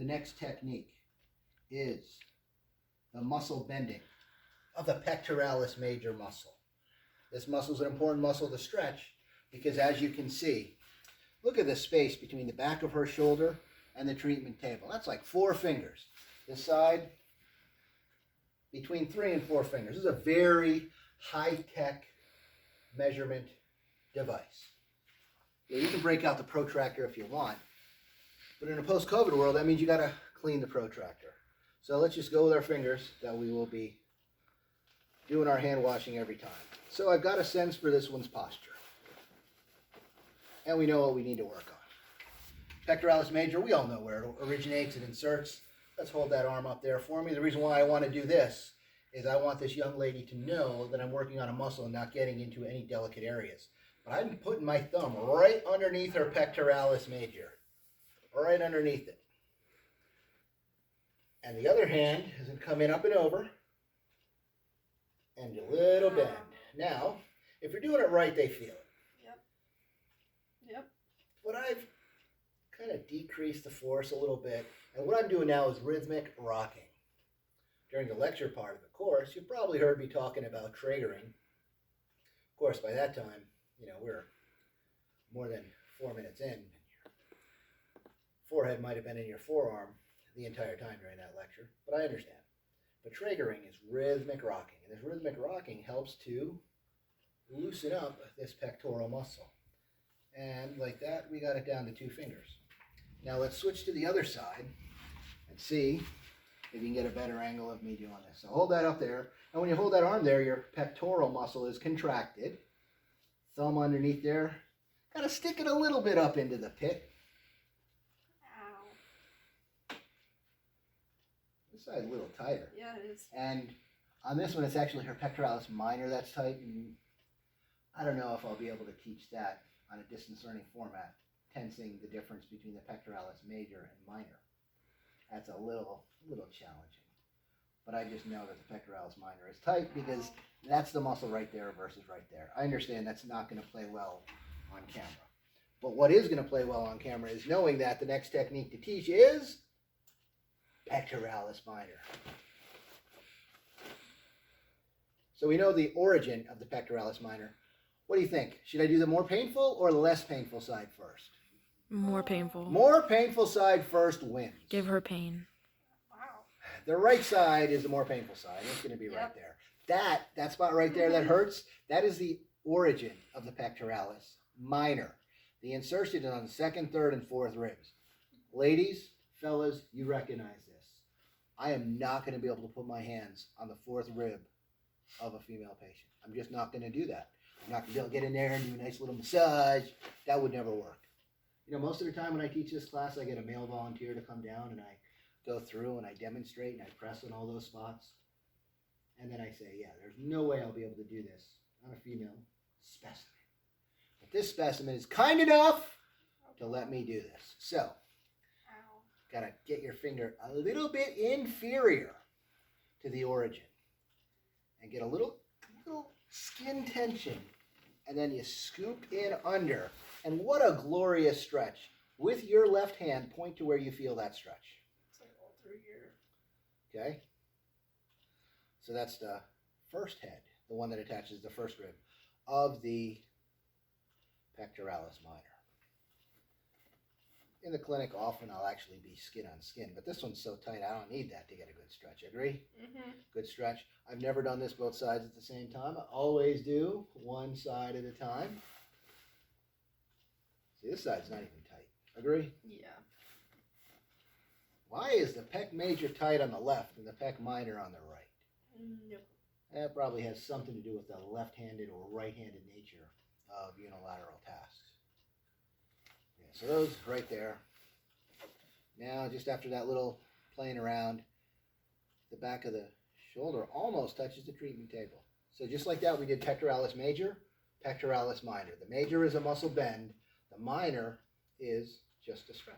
the next technique is the muscle bending of the pectoralis major muscle. This muscle is an important muscle to stretch because, as you can see, look at the space between the back of her shoulder and the treatment table. That's like 4 fingers. This side, between 3 and 4 fingers. This is a very high-tech measurement device. You can break out the protractor if you want, but in a post-COVID world, that means you got to clean the protractor. So let's just go with our fingers that we will be doing our hand washing every time. So I've got a sense for this one's posture. And we know what we need to work on. Pectoralis major, we all know where it originates and inserts. Let's hold that arm up there for me. The reason why I want to do this is I want this young lady to know that I'm working on a muscle and not getting into any delicate areas. But I'm putting my thumb right underneath her pectoralis major. Right underneath it. And the other hand is going to come in up and over. And a little bend. Now, if you're doing it right, they feel it. Yep. But I've kind of decreased the force a little bit. And what I'm doing now is rhythmic rocking. During the lecture part of the course, you probably heard me talking about triggering. Of course, by that time, we're more than 4 minutes in. And your forehead might have been in your forearm the entire time during that lecture, but I understand. But triggering is rhythmic rocking. And this rhythmic rocking helps to loosen up this pectoral muscle. And like that, we got it down to 2 fingers. Now let's switch to the other side and see if you can get a better angle of me doing this. So hold that up there. And when you hold that arm there, your pectoral muscle is contracted. Thumb underneath there. Got to stick it a little bit up into the pit. Ow. This side's a little tighter. Yeah, it is. And on this one, it's actually her pectoralis minor that's tight. And I don't know if I'll be able to teach that on a distance learning format, tensing the difference between the pectoralis major and minor. That's a little challenging. But I just know that the pectoralis minor is tight because that's the muscle right there versus right there. I understand that's not going to play well on camera. But what is going to play well on camera is knowing that the next technique to teach is pectoralis minor. So we know the origin of the pectoralis minor. What do you think? Should I do the more painful or the less painful side first? More painful. More painful side first wins. Give her pain. Wow. The right side is the more painful side. It's going to be right there. That spot right there that hurts, that is the origin of the pectoralis minor. The insertion is on the 2nd, 3rd, and 4th ribs. Ladies, fellas, you recognize this. I am not going to be able to put my hands on the 4th rib of a female patient. I'm just not going to do that. I'm not going to be able to get in there and do a nice little massage. That would never work. Most of the time when I teach this class, I get a male volunteer to come down and I go through and I demonstrate and I press on all those spots. And then I say, yeah, there's no way I'll be able to do this on a female specimen. But this specimen is kind enough to let me do this. So, got to get your finger a little bit inferior to the origin and get a little skin tension. And then you scoop in under. And what a glorious stretch. With your left hand, point to where you feel that stretch. It's like all through here. Okay? So that's the first head, the one that attaches the first rib of the pectoralis minor. In the clinic, often I'll actually be skin on skin, but this one's so tight I don't need that to get a good stretch. Agree? Mm-hmm. Good stretch. I've never done this both sides at the same time. I always do one side at a time. See, this side's not even tight. Agree? Yeah. Why is the pec major tight on the left and the pec minor on the right? Nope. That probably has something to do with the left-handed or right-handed nature of unilateral tasks. Yeah, so those right there. Now, just after that little playing around, the back of the shoulder almost touches the treatment table. So just like that, we did pectoralis major, pectoralis minor. The major is a muscle bend. The minor is just a stretch.